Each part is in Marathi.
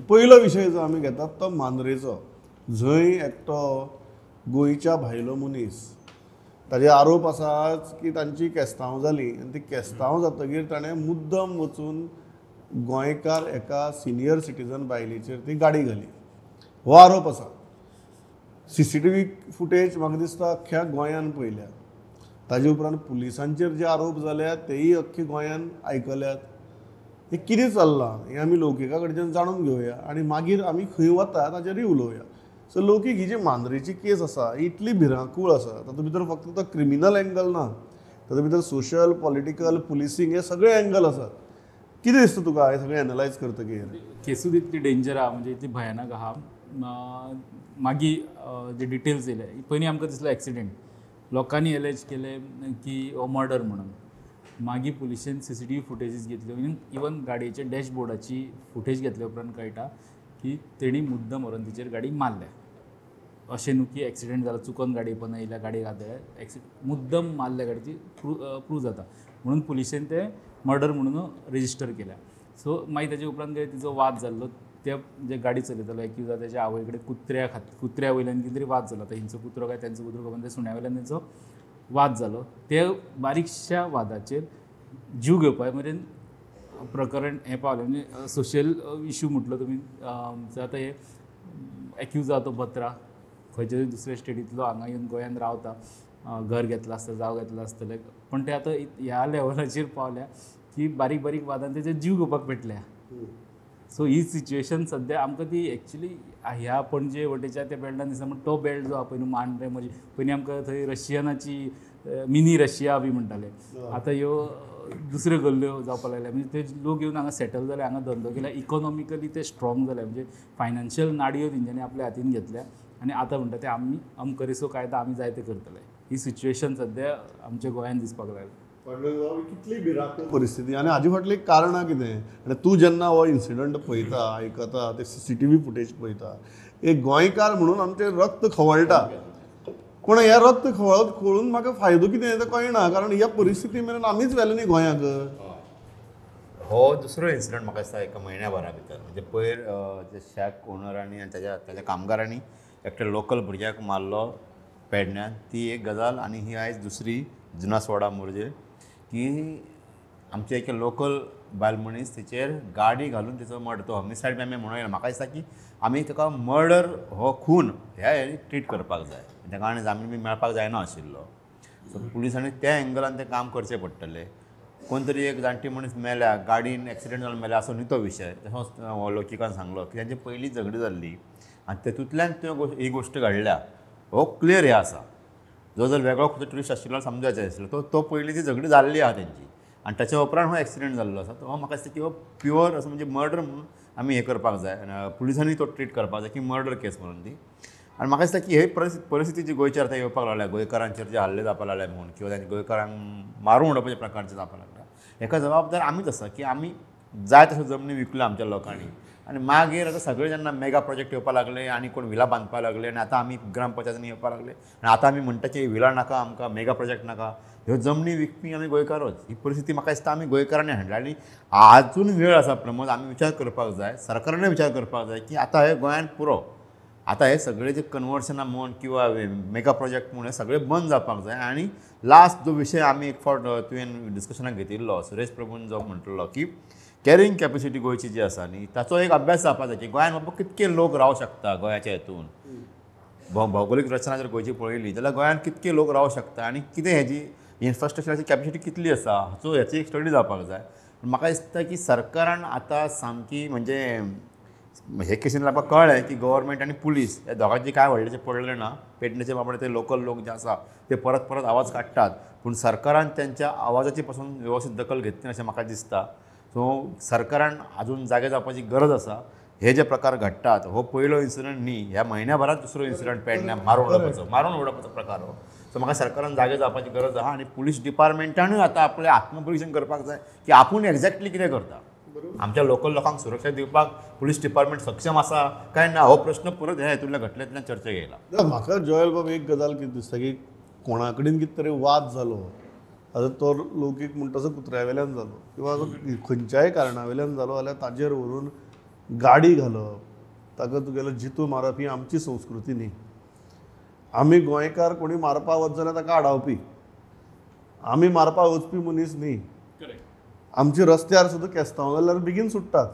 पयलो विशय जो आमी घेतात तो मांद्रेचो. जंय एकटो गोंयच्या भायलो मनीस ताजे आरोप आसात की तांची केस्तांव जाली आनी ती केस्तांव जातकीर ताणें मुद्दम वचून गोंयकार एका सिनियर सिटीजन बायलेचेर ती गाडी घाली, हो आरोप आसा. CCTV फुटेज म्हाका दिसता अख्ख्या गोंयान पळयल्या. ताजे उपरांत पुलिसांचेर जे आरोप जाल्यात तेय अख्खे गोंयान आयकल्यात. हें कितें चल्लां हें आमी लौकिका कडच्यान जाणून घेवया आनी मागीर आमी खंय वता ताचेरूय उलोवया. सो लौकीक ही जी मांद्रेची केस आसा ही इतली भिरांकूळ आसा. तातूंत भितर फक्त तो क्रिमिनल एंगल ना, तातूंत भितर सोशल, पॉलिटिकल, पुलिसींग हे सगळे एंगल आसात. कितें दिसता तुका हे सगळें एनालायज करतकीर? केसूच इतली डेंजर आहा, म्हणजे इतली भयानक आहा. मागीर जे डिटेल्स येयले पयलीं आमकां दिसलो एक्सिडेंट, लोकांनी एलेज केले की हो मर्डर म्हणून. मागीर पुलिशेन CCTV फुटेजीस घेतल्यो, इवन गाडयेच्या डॅशबोर्डाची फुटेज घेतल्या उपरांत कळटा की तेणी मुद्दम व्हरून तिचेर गाडी मारल्या. अशें न्हू की एक्सिडेंट जालो, चुकोन गाडी पण येयल्या, गाडी घातल्या, मुद्दम मारल्या गाडयेची प्रूव जाता म्हणून पुलिशेन ते मर्डर म्हणून रेजिस्टर केल्या. सो मागीर ताजे उपरांत तिचो वाद जाल्लो. त्या जे गाडी चलयतालो एक्युजा त्याच्या आवय कडेन कुत्र्या वयल्यान कितें तरी वाद जालो. आतां हिंचो कुत्रो काय तेंचो कुत्रो खबर, ते सुण्या वयल्यान तेंचो वाद जालो. ते बारीकशा वादाचेर जीव घेवपा मेरेन प्रकरण हें पावलें. म्हणजे सोशल इश्यू म्हटलो तुमी. आतां हे एक्यूज आहा तो बत्रा, खंयच्या तरी दुसऱ्या स्टेटींतलो हांगा येवन गोंयान रावता, घर घेतलां आसता, जाव घेतलो आसतलें, पण ते आतां ह्या लेवलाचेर पावल्या की बारीक बारीक वादान तेजे जीव घेवपाक पेटल्या. सो ही सिच्युएशन सद्या आमकां ती एक्चुली ह्या पणजे वटेच्या त्या बेल्टान दिसता. पूण तो बेल्ट जो आहा पळय न्हू, मांद्रे म्हणजे पयलीं आमकां थंय रशियनाची मिनी रशिया बी म्हणटाले. आतां ह्यो दुसऱ्यो गल्ल्यो जावपाक लागल्या. म्हणजे ते लोक येवन हांगा सेटल जाले, हांगा धंदो केला, इकॉनॉमिकली ते स्ट्रॉंग जाले. म्हणजे फायनान्शियल नाडयो तेंच्यांनी आपल्या हातीन घेतल्या आनी आतां म्हणटा ते आमी अमकरिसो कायदा आमी जाय ते करतले. ही सिच्युएशन सद्या आमच्या गोंयान दिसपाक लागल्या. कितली भिरांकूळ परिस्थिती आनी हाजे फाटली कारणां कितें? आनी तूं जेन्ना हो इन्सिडंट पळयता, आयकता, ते CCTV फुटेज पळयता, एक गोंयकार म्हणून आमचें रक्त खवळटा. पूण हें रक्त खवळून म्हाका फायदो कितें हें कळना, कारण ह्या परिस्थिती मेरेन आमीच व्हेले न्ही गोंयाक. हो दुसरो इन्सिडंट म्हाका दिसता एका म्हयन्या भितर. म्हणजे पयर जे शॅक ओनरांनी आनी ताच्या कामगारांनी एकट्या लोकल भुरग्याक मारलो पेडण्यान, ती एक गजाल. आनी ही आयज दुसरी जुनासवाडा मोरजे, की आमचे एक लोकल बायल मनीस तिचेर गाडी घालून तिचो मर्डर, तो होमिसायड बी आमी म्हणूं येना. म्हाका दिसता की आमी ताका मर्डर हो खून ह्या हेणी ट्रीट करपाक जाय, ताका आनी जामीन बी मेळपाक जायना आशिल्लो. सो पुलिसांनी त्या एंगलान तें काम करचें पडटलें. कोण तरी एक जाणटी मनीस मेल्या, गाडीन एक्सिडेंट जावन मेल्या, असो न्ही तो विशय. तसोच लोकिकान सांगलो की तांची पयलीं झगडी जाल्ली आनी तेतूंतल्यान ही गोश्ट घडल्या. हो क्लियर हे आसा. जो जर वेगळो खंयचो ट्विस्ट आशिल्लो समजायचो आशिल्लो, तो पयलीं ती झगडी जाल्ली आहा तेंची आनी ताच्या उपरांत हो एक्सिडेंट जाल्लो आसा. तो म्हाका दिसता की हो प्युअर असो म्हणजे मर्डर म्हणून आमी हें करपाक जाय, पुलिसांनी तो ट्रीट करपाक जाय की मर्डर केस म्हणून ती. आनी म्हाका दिसता की हे परिस्थिती जी गोंयचेर आतां येवपाक लागल्या, गोंयकारांचेर जे हल्ले जावपाक लागले म्हणून, किंवा तांणी गोंयकारांक मारून उडोवपाचे प्रकारचे जावपाक लागल्या, हेका जबाबदार आमीच आसा की आमी जाय तश्यो जमनी विकल्यो आमच्या लोकांनी. आनी मागीर आतां सगळे जेन्ना मेगा प्रोजेक्ट येवपाक लागले आनी कोण विला बांदपाक लागले आनी आतां आमी ग्रामपंचायतींनी येवपाक लागले आनी आतां आमी म्हणटा की विला नाका, आमकां मेगा प्रोजेक्ट नाका, ह्यो जमनी विकपी आमी गोंयकारूच. ही परिस्थिती म्हाका दिसता आमी गोंयकारांनी हाडल्या. आनी आजून वेळ आसा प्रमोद, आमी विचार करपाक जाय, सरकारानूय विचार करपाक जाय की आतां हे गोंयान पुरो. आतां हे सगळे जे कन्वर्शनां म्हण किंवा मेगा प्रोजेक्ट म्हूण हे सगळे बंद जावपाक जाय. आनी लास्ट जो विशय आमी एक फावट तुवें डिस्कशनाक घेतिल्लो, सुरेश प्रभून जो म्हणटलो की कॅरिंग कॅपेसिटी गोंयची जी आसा न्ही, ताचो एक अभ्यास जावपाक जाय की गोंयान बाबा कितके लोक रावूं शकता गोंयाच्या हेतून. भौगोलीक रचना जर गोंयची पळयली जाल्यार गोंयान कितके लोक रावूं शकता आनी कितें हेजी इन्फ्रास्ट्रक्चराची कॅपेसिटी कितली आसा हाचो हेची एक स्टडी जावपाक जाय. म्हाका दिसता की सरकारान आतां सामकी म्हणजे हे केसीन म्हाका कळ्ळें की गव्हर्मेंट आनी पुलीस ह्या दोगांची काय व्हडलेशें पडलें ना. पेडणेचे बाबडे ते लोकल लोक जे आसा ते परत परत आवाज काडटात, पूण सरकारान त्यांच्या आवाजाची पासून वेवस्थीत दखल घेतली अशें म्हाका दिसता. सो सरकारान आजून जागे जावपाची गरज आसा. हे जे प्रकार घडटात हो पयलो इन्सिडंट न्ही, ह्या म्हयन्याभरात दुसरो इन्सिडंट पेडण्या मारून उडोवपाचो प्रकार हो. सो म्हाका सरकारान जागे जावपाची गरज आहा. आनी पुलीस डिपार्टमेंटानूय आतां आपलें आत्मपरिक्षण करपाक जाय की आपूण एक्झॅक्टली कितें करता. आमच्या लोकल लोकांक सुरक्षा दिवपाक पुलीस डिपार्टमेंट सक्षम आसा काय ना, हो प्रश्न परत ह्या हेतूंतल्या घटनेंतल्यान चर्चेक येयला. म्हाका जॉयल बाब एक गजाल कितें दिसता की कोणा कडेन कितें तरी वाद जालो, आतां तो लौकीक म्हणटा तसो कुत्र्या वयल्यान जालो किंवा खंयच्याय कारणा वयल्यान जालो जाल्यार ताजेर व्हरून गाडी घालप ताका तुगेलो जितू मारप ही आमची संस्कृती न्ही. आमी गोंयकार कोणी मारपाक वच जाल्यार ताका आडावपी. आमी मारपाक वचपी मनीस न्ही. आमचे रस्त्यार सुद्दां केस्तांव जाल्यार बेगीन सुट्टात.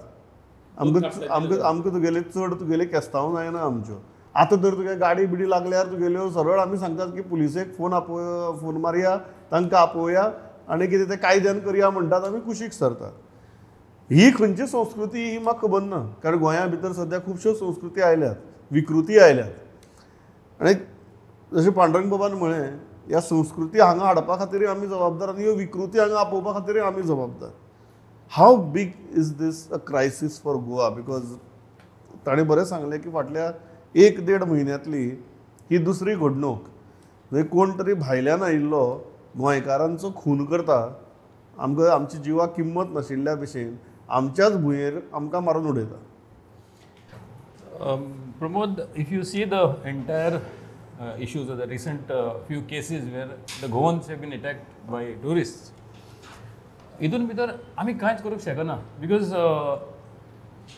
आमकां तुगेले चड तुगेले केस्तांव जायना आमच्यो. आतां तर तुगे गाडी बिडी लागल्यार तुगेल्यो सरळ आमी सांगतात की पुलिसेक फोन मारया, तांकां आपोवया आनी कितें तें कायद्यान करया म्हणटात, आमी कुशीक सरतात. ही खंयची संस्कृती ही म्हाका खबर ना. कारण गोंया भितर सद्या खुबश्यो संस्कृती आयल्यात, विकृती आयल्यात. आनी जशें पांडुरंग बाबान म्हळें, ह्या संस्कृती हांगा हाडपा खातीर आमी जबाबदार आनी ह्यो विकृती हांगा आपोवपा खातीर आमी जबाबदार. How big is this a crisis for Goa? Because ताणें बरें सांगलें की फाटल्या 1-1.5 म्हयन्यांतली ही दुसरी घडणूक. थंय कोण तरी भायल्यान आयिल्लो गोंयकारांचो खून करता, आमकां आमची जिवाक किंमत नाशिल्ल्या भशेन आमच्याच भुंयेर आमकां मारून उडयता. Pramod, if you see the entire issues of the recent few cases where the Goans have been attacked by tourists, idun bhitar ami kainch karuk शकना, because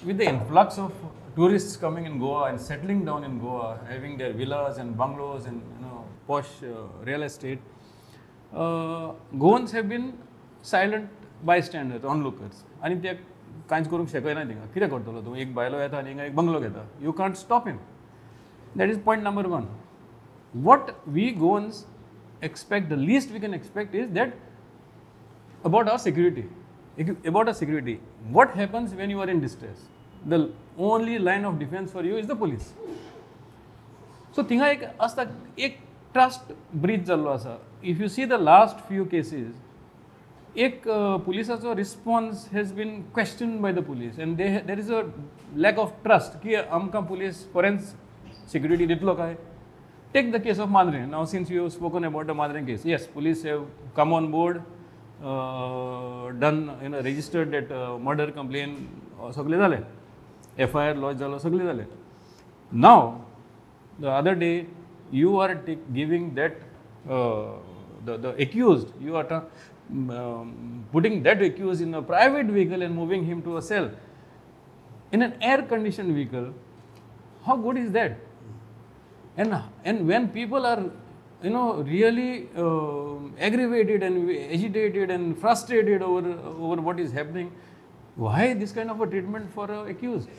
with the influx of tourists coming in Goa and settling down in Goa, having their villas and bungalows and posh real estate, Goans have been silent bystanders, onlookers, आणि ते कांयच करूंक शकना. थिंगा कितें करतलो तूं? एक बायलो येता आनी हिंगा एक बंगलो घेता. You can't stop him. That is point number 1. What we Goans expect, the least we can expect is that about our security. About our security, what happens when you are in distress? The only line of defense for you is the police. So थिंगा एक आसता, एक ट्रस्ट ब्रीच जाल्लो आसा. If you see the last few cases, एक पुलिसाचो response has been question by the police, and there is a lack of trust की आमकां पुलीस फॉरेन्स सिक्युरिटी दितलो काय. Take the case of Mandrem. Now since you spoken about the Mandrem case, yes, police have come on board, done, registered that murder complaint, सगळे झाले, FIR lodge झालो, सगळे झाले. Now the other day you are giving that the accused, you are putting that accused in a private vehicle and moving him to a cell in an air conditioned vehicle. How good is that? And when people are really aggravated and agitated and frustrated over what is happening, why this kind of a treatment for a accused?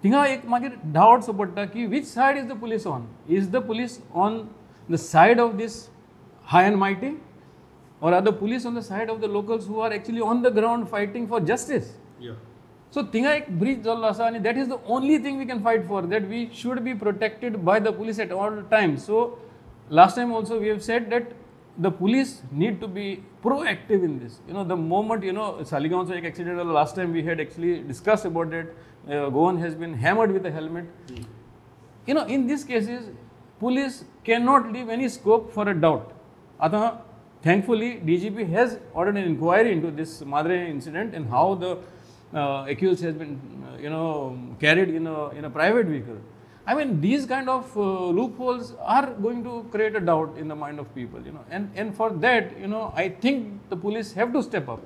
थिंगा एक मागीर डावट सो पडटा की which side is the police on? Is the police on the side of this high and mighty, or are the police on the side of the locals who are actually on the ground fighting for justice? Yeah. So थिंगा एक ब्रीच जाल्लो आसा, and that is the only thing we can fight for, that we should be protected by the police at all times. So last time also we have said that the police need to be proactive in this. The moment, Saligaon's ek accident, last time we had actually discussed about it. Goan has been hammered with a helmet. In these cases, police cannot leave any scope for a doubt. Thankfully, DGP has ordered an inquiry into this Madre incident and how the accused has been, carried in a private vehicle. I mean, these kind of loopholes are going to create a doubt in the mind of people, and for that, I think the police have to step up.